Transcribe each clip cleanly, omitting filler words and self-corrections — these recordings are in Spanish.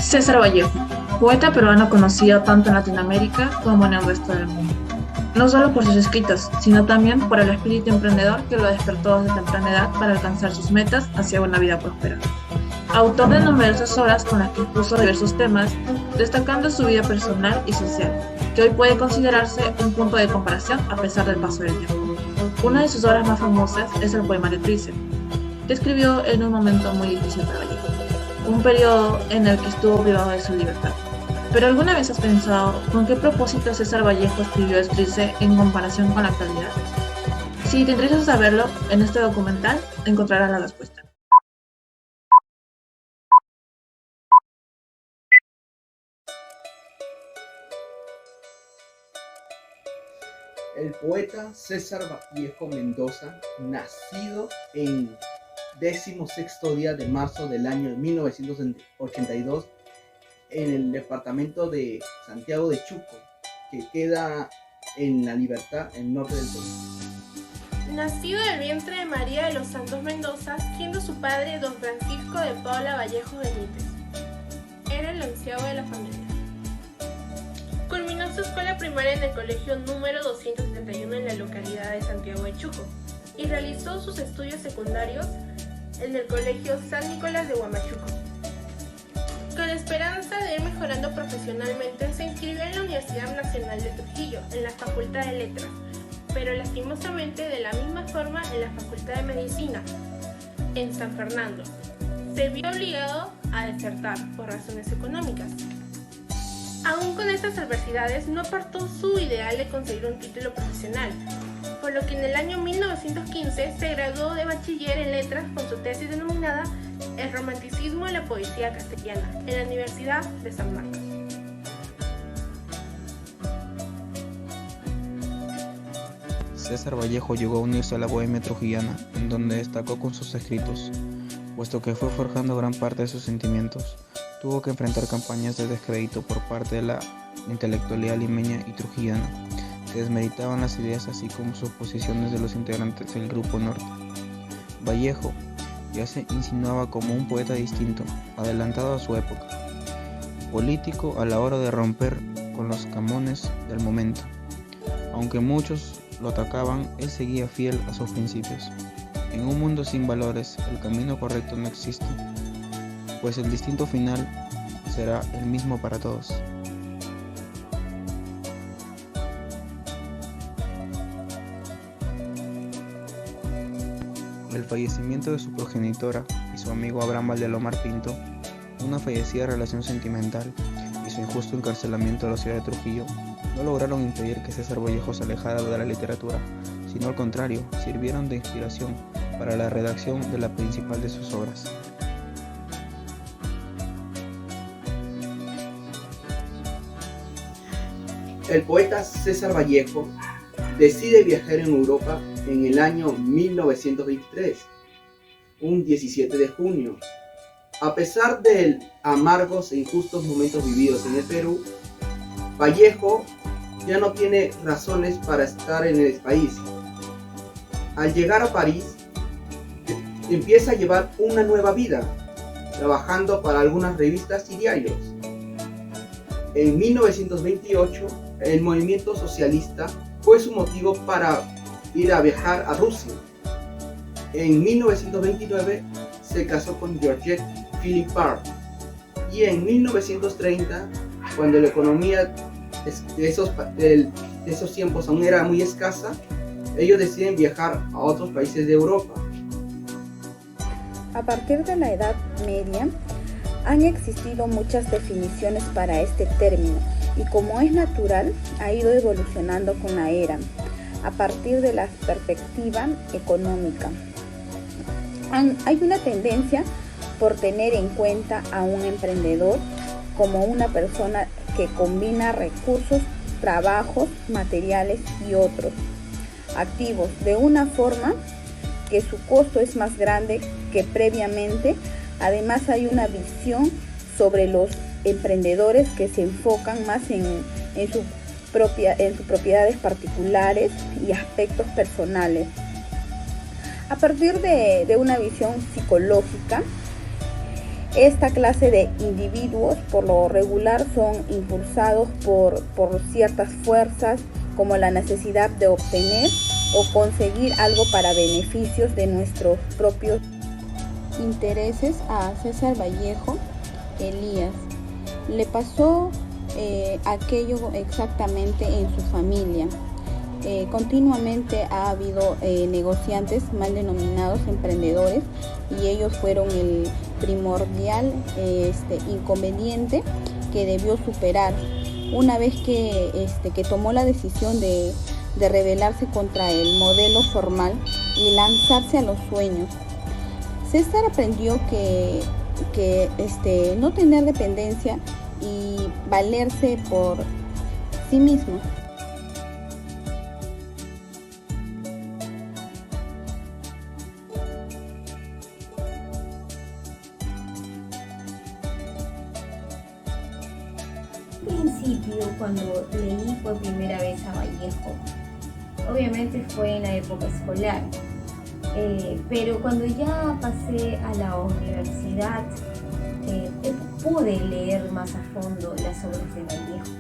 César Vallejo, poeta peruano conocido tanto en Latinoamérica como en el resto del mundo. No solo por sus escritos, sino también por el espíritu emprendedor que lo despertó desde temprana edad para alcanzar sus metas hacia una vida próspera. Autor de numerosas obras con las que expuso diversos temas, destacando su vida personal y social, que hoy puede considerarse un punto de comparación a pesar del paso del tiempo. Una de sus obras más famosas es el poemario Triste, que escribió en un momento muy difícil para Vallejo, un periodo en el que estuvo privado de su libertad. ¿Pero alguna vez has pensado con qué propósito César Vallejo escribió Trilce en comparación con la actualidad? Si te interesa saberlo, en este documental encontrarás la respuesta. El poeta César Vallejo Mendoza, nacido en 16º día de marzo del año 1982 en el departamento de Santiago de Chuco, que queda en La Libertad, en norte del Perú. Nacido del vientre de María de los Santos Mendoza, siendo su padre don Francisco de Paula Vallejo Benítez. Era el onceavo de la familia. Culminó su escuela primaria en el colegio número 271 en la localidad de Santiago de Chuco y realizó sus estudios secundarios en el colegio San Nicolás de Huamachuco. Con la esperanza de ir mejorando profesionalmente, se inscribió en la Universidad Nacional de Trujillo, en la Facultad de Letras, pero lastimosamente de la misma forma en la Facultad de Medicina, en San Fernando. Se vio obligado a desertar por razones económicas. Aún con estas adversidades, no apartó su ideal de conseguir un título profesional, por lo que en el año 1915 se graduó de bachiller en letras con su tesis denominada El romanticismo de la poesía castellana en la Universidad de San Marcos. César Vallejo llegó a unirse a la bohemia trujillana, en donde destacó con sus escritos, puesto que fue forjando gran parte de sus sentimientos. Tuvo que enfrentar campañas de descrédito por parte de la intelectualidad limeña y trujillana, que desmeritaban las ideas así como sus posiciones de los integrantes del Grupo Norte. Vallejo ya se insinuaba como un poeta distinto, adelantado a su época, político a la hora de romper con los cánones del momento. Aunque muchos lo atacaban, él seguía fiel a sus principios. En un mundo sin valores, el camino correcto no existe, pues el destino final será el mismo para todos. El fallecimiento de su progenitora y su amigo Abraham Valdelomar Pinto, una fallecida relación sentimental y su injusto encarcelamiento en la ciudad de Trujillo, no lograron impedir que César Vallejo se alejara de la literatura, sino al contrario, sirvieron de inspiración para la redacción de la principal de sus obras. El poeta César Vallejo decide viajar en Europa en el año 1923, un 17 de junio. A pesar de amargos e injustos momentos vividos en el Perú, Vallejo ya no tiene razones para estar en el país. Al llegar a París, empieza a llevar una nueva vida, trabajando para algunas revistas y diarios. En 1928, el movimiento socialista fue su motivo para ir a viajar a Rusia. En 1929 se casó con Georgette Philippard y en 1930, cuando la economía de esos tiempos aún era muy escasa, ellos deciden viajar a otros países de Europa. A partir de la Edad Media, han existido muchas definiciones para este término y como es natural, ha ido evolucionando con la era, a partir de la perspectiva económica. Hay una tendencia por tener en cuenta a un emprendedor como una persona que combina recursos, trabajos, materiales y otros activos de una forma que su costo es más grande que previamente. Además hay una visión sobre los emprendedores que se enfocan más en sus propiedades particulares y aspectos personales. A partir de una visión psicológica, Esta clase de individuos por lo regular son impulsados por ciertas fuerzas como la necesidad de obtener o conseguir algo para beneficios de nuestros propios intereses. A César Vallejo Elías le pasó aquello exactamente en su familia. Continuamente ha habido negociantes mal denominados emprendedores, y ellos fueron el primordial inconveniente que debió superar una vez que tomó la decisión de rebelarse contra el modelo formal y lanzarse a los sueños. César aprendió que no tener dependencia y valerse por sí mismo. Al principio, cuando leí por primera vez a Vallejo, obviamente fue en la época escolar, pero cuando ya pasé a la universidad pude leer más a fondo las obras de Vallejo.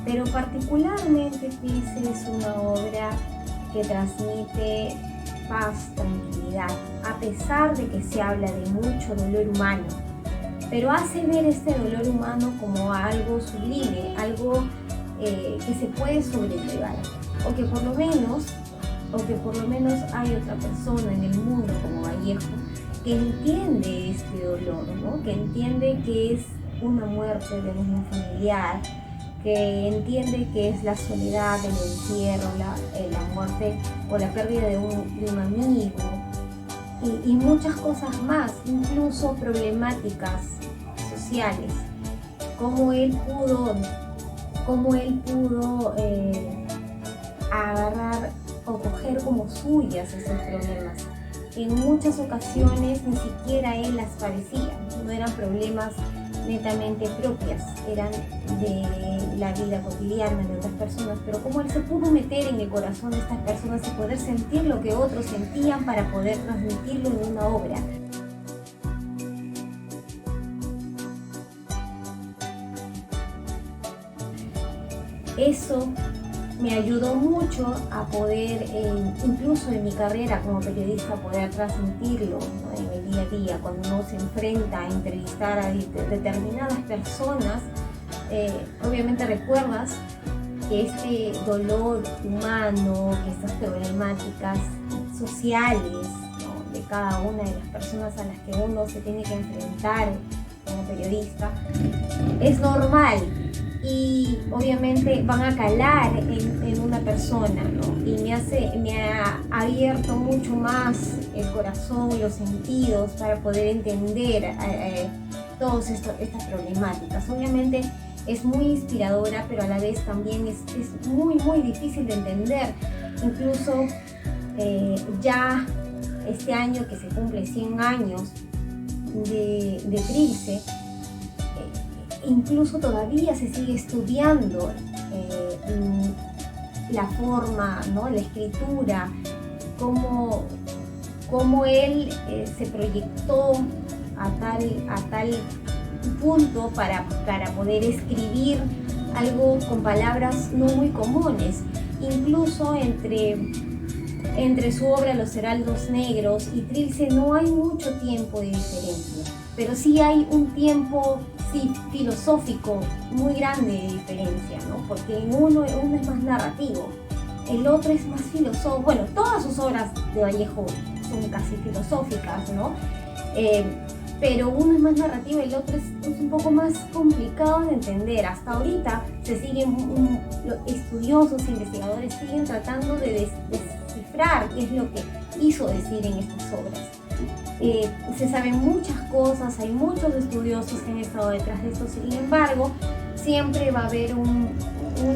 Pero particularmente Trilce es una obra que transmite paz, tranquilidad, a pesar de que se habla de mucho dolor humano, pero hace ver este dolor humano como algo sublime, algo que se puede sobrellevar, o que por lo menos hay otra persona en el mundo como Vallejo que entiende este dolor, ¿no? Que entiende que es una muerte de un familiar, que entiende que es la soledad, el encierro, la muerte o la pérdida de un amigo y muchas cosas más, incluso problemáticas sociales, cómo él pudo agarrar o coger como suyas esos problemas. En muchas ocasiones ni siquiera él las padecía, no eran problemas netamente propias, eran de la vida cotidiana de otras personas, pero cómo él se pudo meter en el corazón de estas personas y poder sentir lo que otros sentían para poder transmitirlo en una obra. Eso me ayudó mucho a poder, incluso en mi carrera como periodista, poder transmitirlo, ¿no? En el día a día, cuando uno se enfrenta a entrevistar a determinadas personas, obviamente recuerdas que este dolor humano, que estas problemáticas sociales, ¿no? De cada una de las personas a las que uno se tiene que enfrentar como periodista, es normal. Y obviamente van a calar en una persona, ¿no? Y me ha abierto mucho más el corazón y los sentidos para poder entender todas estas problemáticas. Obviamente es muy inspiradora, pero a la vez también es muy, muy difícil de entender. Incluso ya este año que se cumple 100 años de Trilce, incluso todavía se sigue estudiando la forma, ¿no? La escritura, cómo él se proyectó a tal punto para poder escribir algo con palabras no muy comunes. Incluso entre su obra Los Heraldos Negros y Trilce no hay mucho tiempo de diferencia, pero sí hay un tiempo filosófico muy grande de diferencia, ¿no? Porque uno es más narrativo, el otro es más filosófico. Bueno, todas sus obras de Vallejo son casi filosóficas, ¿no? Pero uno es más narrativo y el otro es un poco más complicado de entender. Hasta ahorita estudiosos, investigadores siguen tratando de descifrar qué es lo que quiso decir en estas obras. Se saben muchas cosas, hay muchos estudiosos que han estado detrás de esto, sin embargo, siempre va a haber un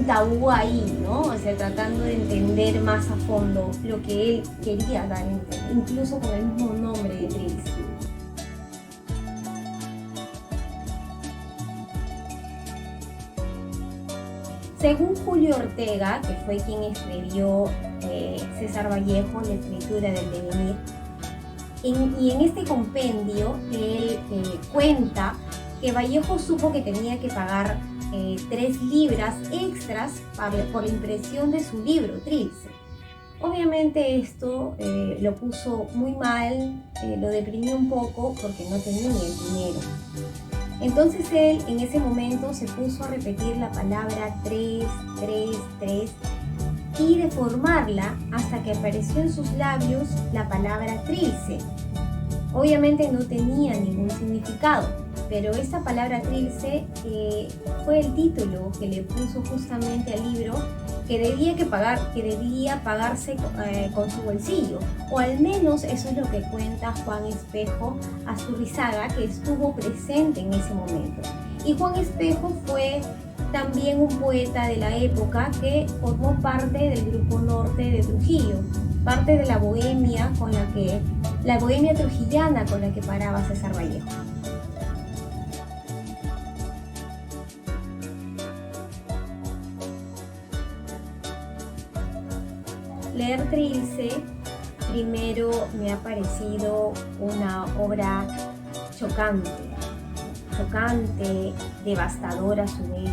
tabú ahí, ¿no? O sea, tratando de entender más a fondo lo que él quería dar a entender, incluso con el mismo nombre de Trilce. Según Julio Ortega, que fue quien escribió César Vallejo, la escritura del devenir, y en este compendio él cuenta que Vallejo supo que tenía que pagar 3 libras extras por la impresión de su libro, Trilce. Obviamente esto lo puso muy mal, lo deprimió un poco porque no tenía el dinero. Entonces él en ese momento se puso a repetir la palabra 3, 3, 3 y deformarla hasta que apareció en sus labios la palabra Trilce. Obviamente no tenía ningún significado, pero esta palabra Trilce fue el título que le puso justamente al libro que debía pagarse con su bolsillo, o al menos eso es lo que cuenta Juan Espejo Asturrizaga, que estuvo presente en ese momento. Y Juan Espejo fue también un poeta de la época que formó parte del Grupo Norte de Trujillo, parte de la bohemia trujillana con la que paraba César Vallejo. Leer Trilce primero me ha parecido una obra chocante, devastadora a su vez,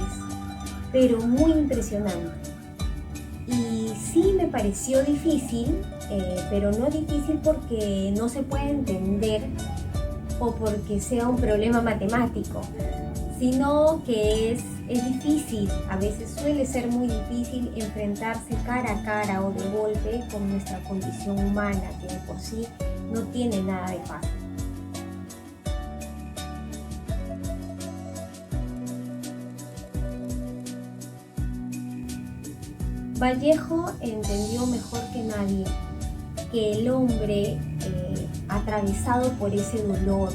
pero muy impresionante. Y sí me pareció difícil, pero no difícil porque no se puede entender o porque sea un problema matemático, sino que es difícil, a veces suele ser muy difícil enfrentarse cara a cara o de golpe con nuestra condición humana, que de por sí no tiene nada de fácil. Vallejo entendió mejor que nadie que el hombre atravesado por ese dolor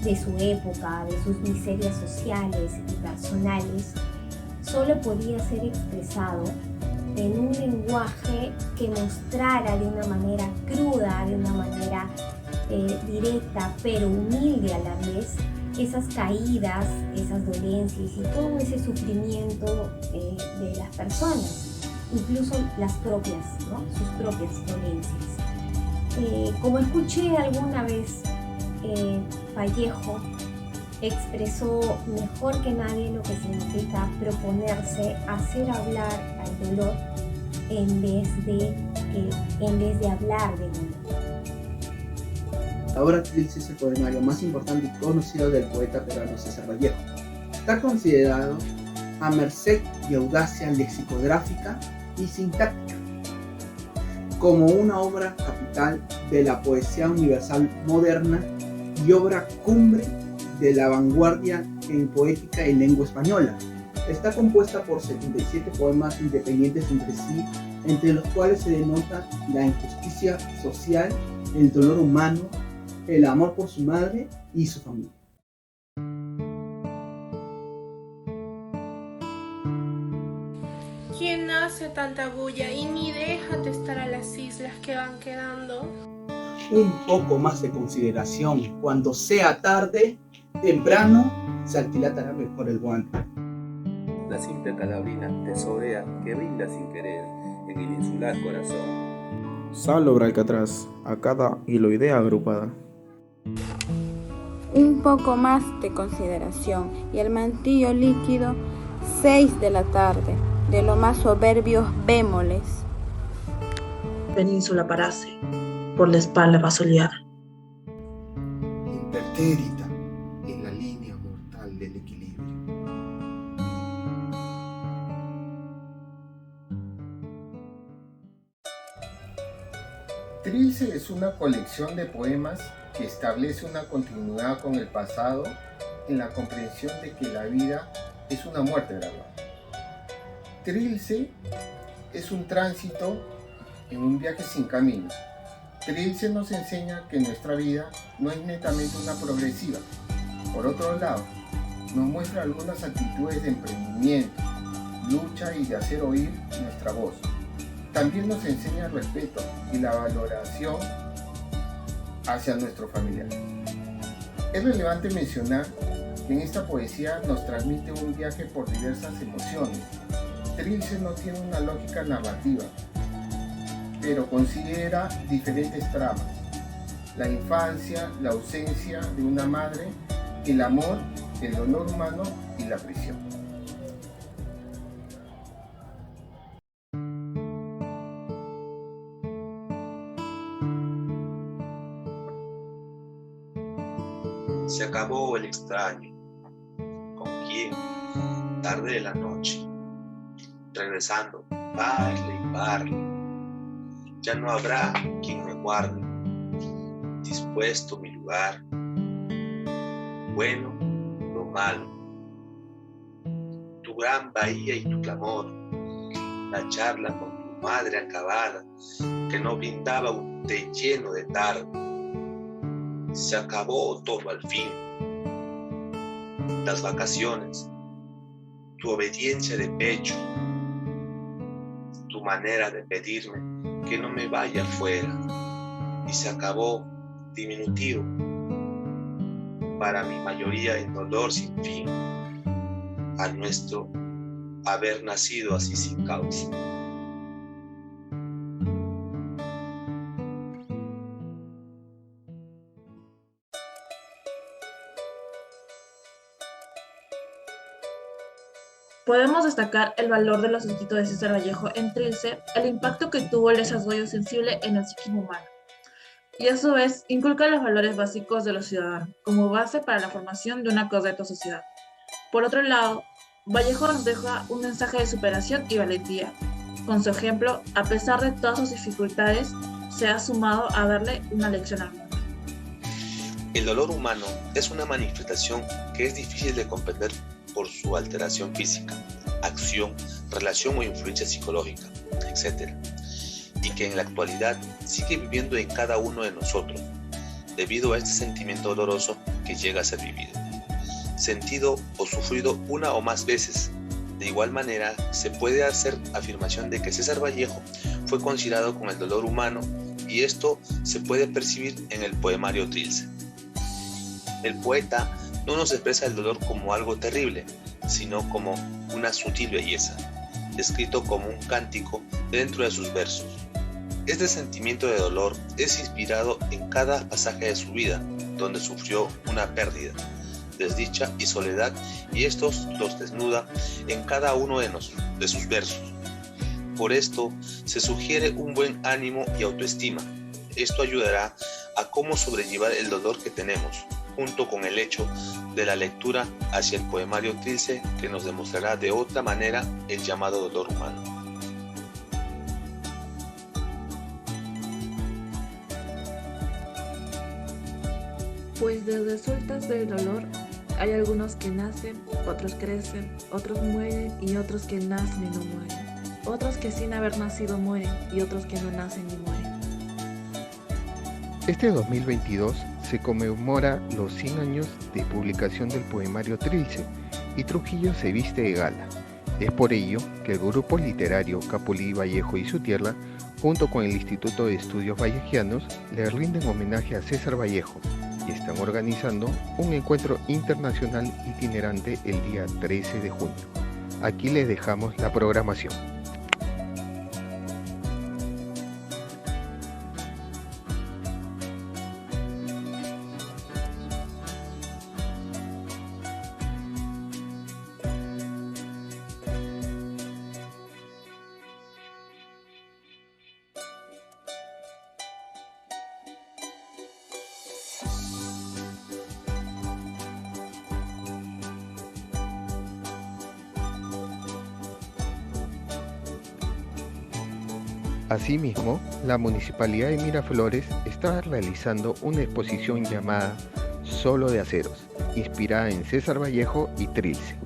de su época, de sus miserias sociales y personales, solo podía ser expresado en un lenguaje que mostrara de una manera cruda, de una manera directa, pero humilde a la vez, esas caídas, esas dolencias y todo ese sufrimiento de las personas, incluso las propias, ¿no? Sus propias dolencias. Como escuché alguna vez, Vallejo expresó mejor que nadie lo que significa proponerse hacer hablar al dolor en vez de hablar del dolor. La obra Trilce es el poemario más importante y conocido del poeta peruano César Vallejo. Está considerado a merced y audacia lexicográfica y sintáctica como una obra capital de la poesía universal moderna y obra cumbre de la vanguardia en poética y lengua española. Está compuesta por 77 poemas independientes entre sí, entre los cuales se denota la injusticia social, el dolor humano, el amor por su madre y su familia. ¿Quién hace tanta bulla y ni deja testar a las islas que van quedando? Un poco más de consideración cuando sea tarde, temprano, se alquilatará mejor el guante. La simple calabrina tesorea que brinda sin querer en el insular corazón. Salobra Alcatraz, a cada hiloidea agrupada. Un poco más de consideración y el mantillo líquido, 6 de la tarde, de lo más soberbios bémoles. Península parase, por la espalda basoleada. Impertérrita en la línea mortal del equilibrio. Trilce es una colección de poemas que establece una continuidad con el pasado en la comprensión de que la vida es una muerte gradual. Trilce es un tránsito en un viaje sin camino. Trilce nos enseña que nuestra vida no es netamente una progresiva. Por otro lado, nos muestra algunas actitudes de emprendimiento, lucha y de hacer oír nuestra voz. También nos enseña el respeto y la valoración hacia nuestros familiares. Es relevante mencionar que en esta poesía nos transmite un viaje por diversas emociones. Trilce no tiene una lógica narrativa, pero considera diferentes tramas. la infancia, la ausencia de una madre, el amor, el dolor humano y la prisión. Se acabó el extraño. ¿Con quién? Tarde de la noche. Regresando, parle y parle. Ya no habrá quien me guarde. Dispuesto mi lugar. Bueno, lo malo. Tu gran bahía y tu clamor. La charla con tu madre acabada, que no brindaba un té lleno de tarde. Se acabó todo al fin. Las vacaciones, tu obediencia de pecho, tu manera de pedirme que no me vaya afuera. Y se acabó diminutivo, para mi mayoría en dolor sin fin, a nuestro haber nacido así sin causa. Podemos destacar el valor de los escritos de César Vallejo en Trilce, el impacto que tuvo el desarrollo sensible en el psiquismo humano, y a su vez inculca los valores básicos de los ciudadanos como base para la formación de una correcta sociedad. Por otro lado, Vallejo nos deja un mensaje de superación y valentía. Con su ejemplo, a pesar de todas sus dificultades, se ha sumado a darle una lección al mundo. El dolor humano es una manifestación que es difícil de comprender por su alteración física, acción, relación o influencia psicológica, etc. Y que en la actualidad sigue viviendo en cada uno de nosotros, debido a este sentimiento doloroso que llega a ser vivido, sentido o sufrido una o más veces. De igual manera, se puede hacer afirmación de que César Vallejo fue considerado con el dolor humano, y esto se puede percibir en el poemario Trilce. El poeta no nos expresa el dolor como algo terrible, sino como una sutil belleza, escrito como un cántico dentro de sus versos. Este sentimiento de dolor es inspirado en cada pasaje de su vida, donde sufrió una pérdida, desdicha y soledad, y estos los desnuda en cada uno de sus versos. Por esto, se sugiere un buen ánimo y autoestima. Esto ayudará a cómo sobrellevar el dolor que tenemos, junto con el hecho de la lectura hacia el poemario Trilce, que nos demostrará de otra manera el llamado dolor humano. Pues de resultas del dolor hay algunos que nacen, otros crecen, otros mueren y otros que nacen y no mueren. Otros que sin haber nacido mueren y otros que no nacen ni mueren. Este 2022 se conmemora los 100 años de publicación del poemario Trilce y Trujillo se viste de gala. Es por ello que el grupo literario Capulí, Vallejo y Sutierla, junto con el Instituto de Estudios Vallejianos, le rinden homenaje a César Vallejo y están organizando un encuentro internacional itinerante el día 13 de junio. Aquí les dejamos la programación. Asimismo, la Municipalidad de Miraflores está realizando una exposición llamada Solo de Aceros, inspirada en César Vallejo y Trilce.